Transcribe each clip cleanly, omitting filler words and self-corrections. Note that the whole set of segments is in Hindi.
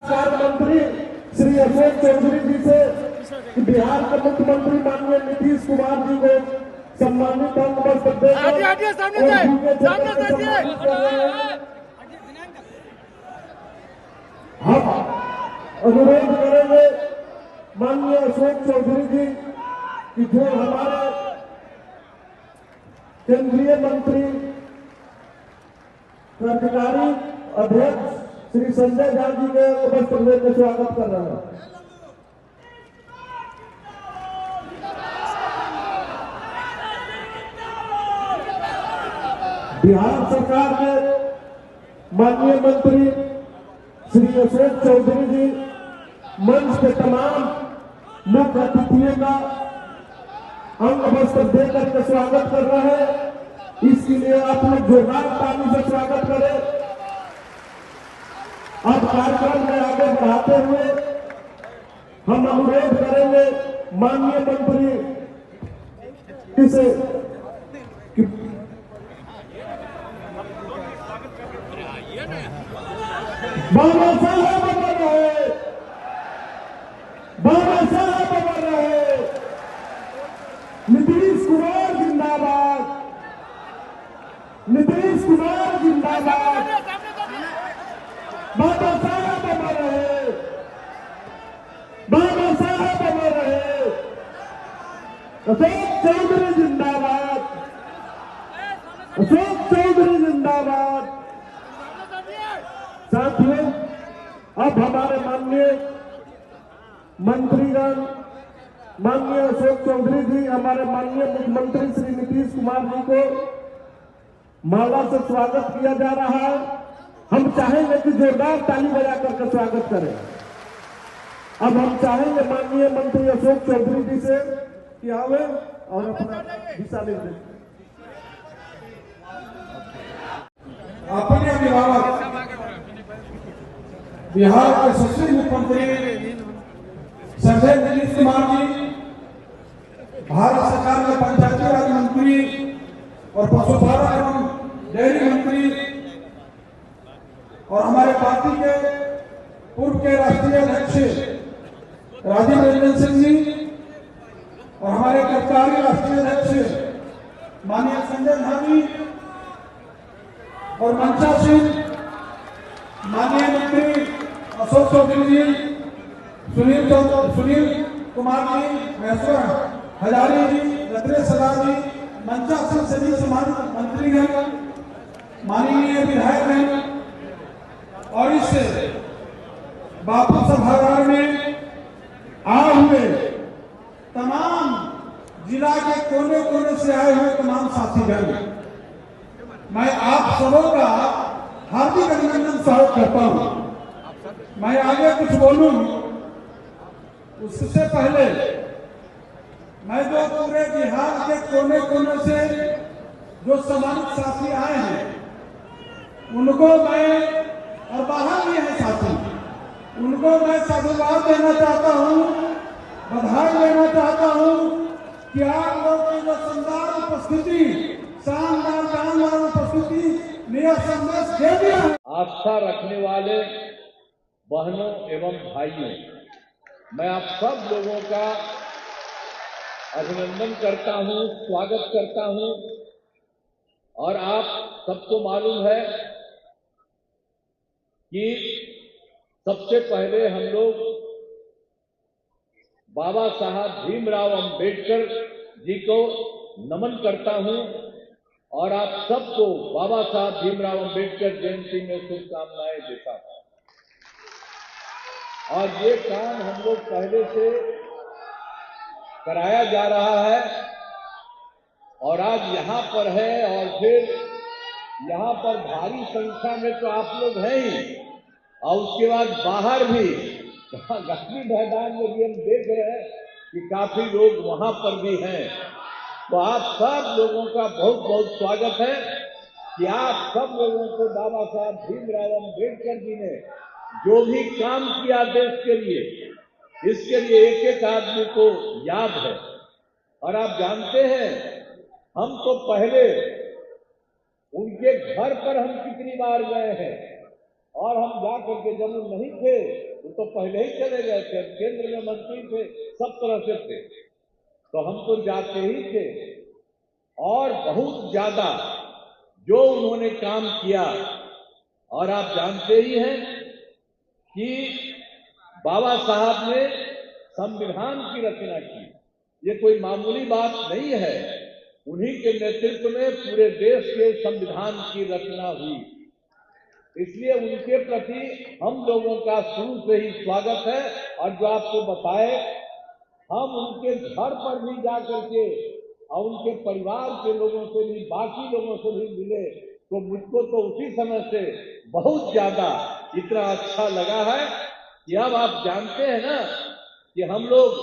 मंत्री श्री अशोक चौधरी जी से बिहार के मुख्यमंत्री माननीय नीतीश कुमार जी को सम्मानित अंग बस्ते हम अनुरोध करेंगे माननीय अशोक चौधरी जी कि जो हमारे केंद्रीय मंत्री कार्यकारी अध्यक्ष श्री संजय झा जी के उपस्थित में स्वागत कर रहे हैं। बिहार सरकार के माननीय मंत्री श्री अशोक चौधरी जी मंच के तमाम मुख्य अतिथियों का अंग वस्त्र देकर के स्वागत कर रहे हैं। इसके लिए आप लोग जोरदार ताली से स्वागत करें। अब कार्यक्रम में आगे बढ़ाते हुए हम अनुरोध करेंगे माननीय मंत्री से कि बाबा साहब बन रहे, बाबा साहब बन रहे, नीतीश कुमार जिंदाबाद, नीतीश कुमार जिंदाबाद, बाबा साहब बन रहे, बाबा साहब बन रहे, अशोक चौधरी जिंदाबाद, अशोक चौधरी जिंदाबाद। साथियों, अब हमारे माननीय मंत्रीगण, माननीय अशोक चौधरी जी, हमारे माननीय मुख्यमंत्री श्री नीतीश कुमार जी को माला से स्वागत किया जा रहा है। हम चाहेंगे कि जोरदार ताली बजा करके स्वागत करें। अब हम चाहेंगे माननीय मंत्री अशोक चौधरी जी से कि आवे और अपना दिशा निर्देश अपने अभिभावक बिहार के यशस्वी मुख्यमंत्री संजय नीतीश कुमार जी, भारत सरकार के पंचायती राज मंत्री और पशुपालन एवं डेयरी मंत्री और हमारे पार्टी के पूर्व के राष्ट्रीय अध्यक्ष राजीव रंजन सिंह जी और हमारे कार्यकारी राष्ट्रीय अध्यक्ष माननीय संजय झा जी और मंचा सिंह, माननीय मंत्री अशोक चौधरी जी, सुनील कुमार जी, महेश्वर हजारी जी, रत्नेश सदा जी, मंचा सिंह सभी सम्मानित मंत्रीगण, माननीय विधायकगण और इस बापू सभागार में आए हुए तमाम जिला के कोने कोने से आए हुए तमाम साथीगण, मैं आप सबों का हार्दिक अभिनंदन स्वागत करता हूं। मैं आगे कुछ बोलूं उससे पहले मैं जो पूरे बिहार के कोने कोने से जो सम्मानित साथी आए हैं उनको मैं, और बाहर भी हैं साथी, उनको मैं साधुवाद देना चाहता हूं, बधाई देना चाहता हूं कि आप लोग की जो शानदार उपस्थिति, शानदार उपस्थिति मेरा संदेश दे दिया है। आस्था रखने वाले बहनों एवं भाइयों, मैं आप सब लोगों का अभिनंदन करता हूं, स्वागत करता हूं। और आप सबको मालूम है कि सबसे पहले हम लोग बाबा साहब भीमराव अंबेडकर जी को नमन करता हूं और आप सबको बाबा साहब भीमराव अंबेडकर जयंती में शुभकामनाएं देता हूं। और ये काम हम लोग पहले से कराया जा रहा है और आज यहाँ पर है, और फिर यहाँ पर भारी संख्या में तो आप लोग हैं ही, और उसके बाद बाहर भी गांधी मैदान में भी हम देख रहे हैं कि काफी लोग वहां पर भी हैं। तो आप सब लोगों का बहुत बहुत स्वागत है कि आप सब लोगों को बाबा साहब भीमराव अंबेडकर जी ने जो भी काम किया देश के लिए, इसके लिए एक एक आदमी को याद है। और आप जानते हैं, हम तो पहले उनके घर पर हम कितनी बार गए हैं, और हम जाकर के जब नहीं थे तो पहले ही चले गए थे, केंद्र में मंत्री थे, सब तरह से थे, तो हम तो जाते ही थे। और बहुत ज्यादा जो उन्होंने काम किया, और आप जानते ही हैं कि बाबा साहब ने संविधान की रचना की, ये कोई मामूली बात नहीं है। उन्हीं के नेतृत्व में पूरे देश के संविधान की रचना हुई, इसलिए उनके प्रति हम लोगों का शुरू से ही स्वागत है। और जो आपको बताए, हम उनके घर पर भी जा करके और उनके परिवार के लोगों से भी, बाकी लोगों से भी मिले, तो मुझको तो उसी समय से बहुत ज्यादा इतना अच्छा लगा है कि अब आप जानते हैं ना कि हम लोग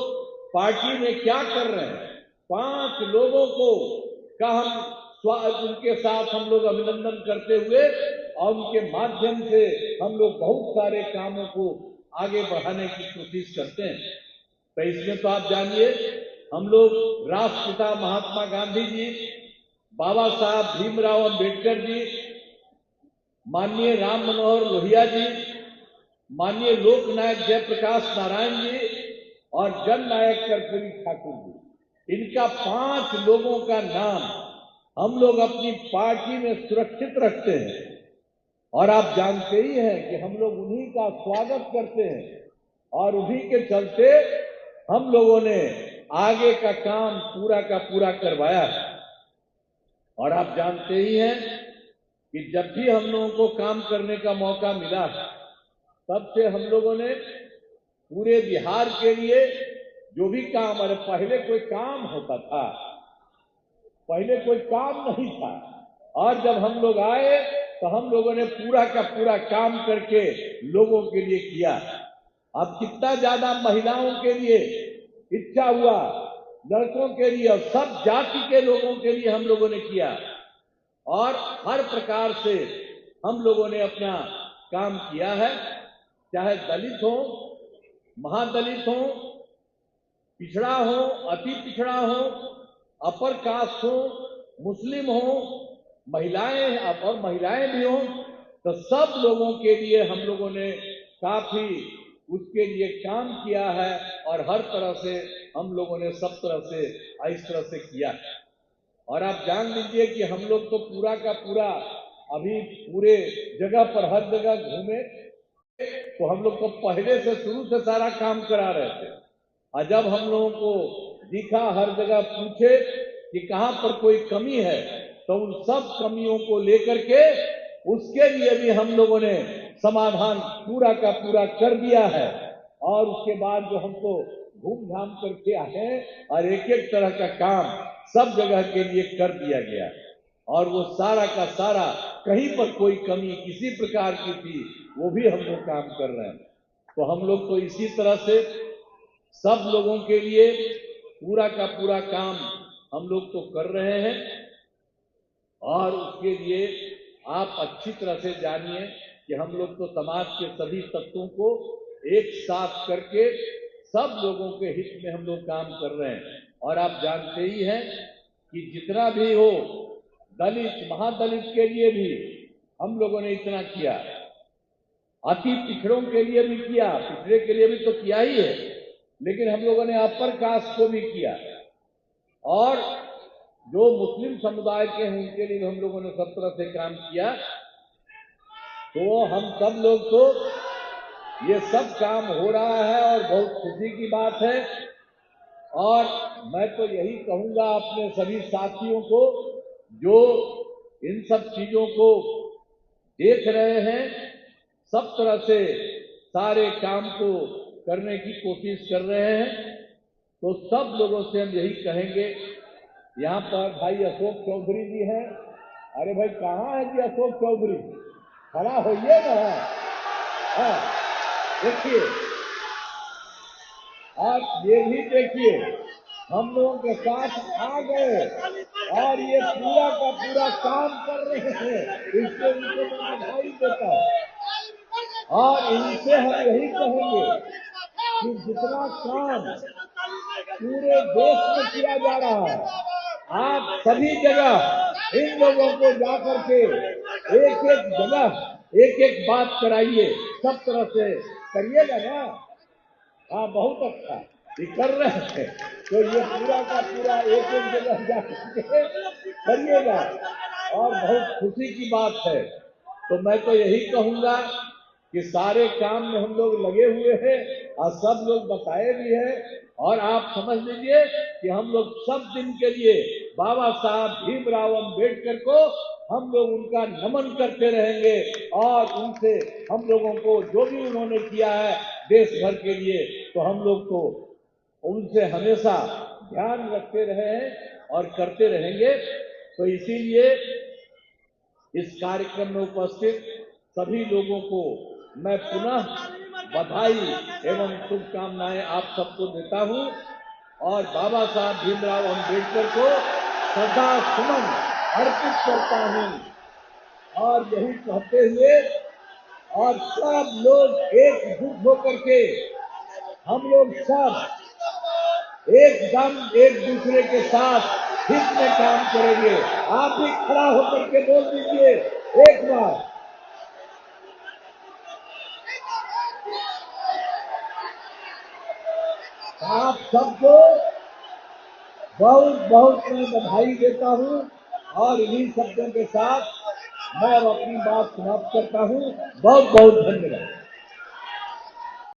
पार्टी में क्या कर रहे हैं। 5 लोगों को का हम उनके साथ हम लोग अभिनंदन करते हुए और उनके माध्यम से हम लोग बहुत सारे कामों को आगे बढ़ाने की कोशिश करते हैं। तो इसमें तो आप जानिए, हम लोग राष्ट्रपिता महात्मा गांधी जी, बाबा साहब भीमराव अंबेडकर जी, माननीय राम मनोहर लोहिया जी, माननीय लोकनायक जयप्रकाश नारायण जी और जननायक कर्पूरी ठाकुर जी, इनका 5 लोगों का नाम हम लोग अपनी पार्टी में सुरक्षित रखते हैं। और आप जानते ही हैं कि हम लोग उन्हीं का स्वागत करते हैं और उन्हीं के चलते हम लोगों ने आगे का काम पूरा का पूरा करवाया है। और आप जानते ही हैं कि जब भी हम लोगों को काम करने का मौका मिला, तब से हम लोगों ने पूरे बिहार के लिए जो भी काम, अरे पहले कोई काम होता था, पहले कोई काम नहीं था, और जब हम लोग आए तो हम लोगों ने पूरा का पूरा काम करके लोगों के लिए किया। अब कितना ज्यादा महिलाओं के लिए इच्छा हुआ, लड़कों के लिए और सब जाति के लोगों के लिए हम लोगों ने किया, और हर प्रकार से हम लोगों ने अपना काम किया है। चाहे दलित हो, महादलित हो, पिछड़ा हो, अति पिछड़ा हो, अपर कास्ट हो, मुस्लिम हो, महिलाएं और महिलाएं भी हो, तो सब लोगों के लिए हम लोगों ने काफी उसके लिए काम किया है। और हर तरह से हम लोगों ने सब तरह से इस तरह से किया है। और आप जान लीजिए कि हम लोग तो पूरा का पूरा अभी पूरे जगह पर हर जगह घूमे, तो हम लोग तो पहले से शुरू से सारा काम करा रहे थे। और जब हम लोगों को दिखा, हर जगह पूछे कि कहाँ पर कोई कमी है, तो उन सब कमियों को लेकर के उसके लिए भी हम लोगों ने समाधान पूरा का पूरा कर दिया है। और उसके बाद जो हमको घूम-घाम करके आए और एक एक तरह का काम सब जगह के लिए कर दिया गया, और वो सारा का सारा कहीं पर कोई कमी किसी प्रकार की थी, वो भी हम लोग काम कर रहे हैं। तो हम लोग तो इसी तरह से सब लोगों के लिए पूरा का पूरा काम हम लोग तो कर रहे हैं। और उसके लिए आप अच्छी तरह से जानिए कि हम लोग तो समाज के सभी तत्वों को एक साथ करके सब लोगों के हित में हम लोग काम कर रहे हैं। और आप जानते ही हैं कि जितना भी हो, दलित महादलित के लिए भी हम लोगों ने इतना किया, अति पिछड़ों के लिए भी किया, पिछड़े के लिए भी तो किया ही है, लेकिन हम लोगों ने अपर कास्ट को भी किया, और जो मुस्लिम समुदाय के हैं उनके लिए हम लोगों ने सब तरह से काम किया। तो हम सब लोग तो ये सब काम हो रहा है और बहुत खुशी की बात है। और मैं तो यही कहूंगा अपने सभी साथियों को जो इन सब चीजों को देख रहे हैं, सब तरह से सारे काम को करने की कोशिश कर रहे हैं, तो सब लोगों से हम यही कहेंगे। यहाँ पर भाई अशोक चौधरी जी हैं। अरे भाई कहाँ है जी अशोक चौधरी? खड़ा होइए ना। हाँ, देखिए, आप ये भी देखिए, हम लोगों के साथ आ गए और ये पूरा का पूरा काम कर रहे हैं। इससे इनको मैं बधाई देता हूँ। और इनसे हम यही कहेंगे कि जितना काम पूरे देश में किया जा रहा है, आप सभी जगह इन लोगों को जाकर के एक एक जगह एक एक बात कराइए, सब तरह से करिएगा ना। हाँ, बहुत अच्छा, ये कर रहे हैं, तो ये पूरा का पूरा एक एक जगह जाके करिएगा, और बहुत खुशी की बात है। तो मैं तो यही कहूंगा कि सारे काम में हम लोग लगे हुए हैं और सब लोग बताए भी हैं, और आप समझ लीजिए कि हम लोग सब दिन के लिए बाबा साहब भीमराव अम्बेडकर को हम लोग उनका नमन करते रहेंगे, और उनसे हम लोगों को जो भी उन्होंने किया है देश भर के लिए, तो हम लोग को उनसे हमेशा ध्यान रखते रहे हैं और करते रहेंगे। तो इसीलिए इस कार्यक्रम में उपस्थित सभी लोगों को मैं पुनः बधाई एवं शुभकामनाएं आप सबको देता हूं, और बाबा साहब भीमराव अम्बेडकर को श्रद्धा सुमन अर्पित करता हूं, और यही कहते हुए और सब लोग एकजुट होकर के हम लोग सब एकदम एक दूसरे के साथ हित में काम करेंगे। आप भी खड़ा होकर के बोल दीजिए एक बार। आप सबको बहुत बहुत मैं बधाई देता हूं, और इन्हीं शब्दों के साथ मैं अब अपनी बात समाप्त करता हूं। बहुत बहुत धन्यवाद।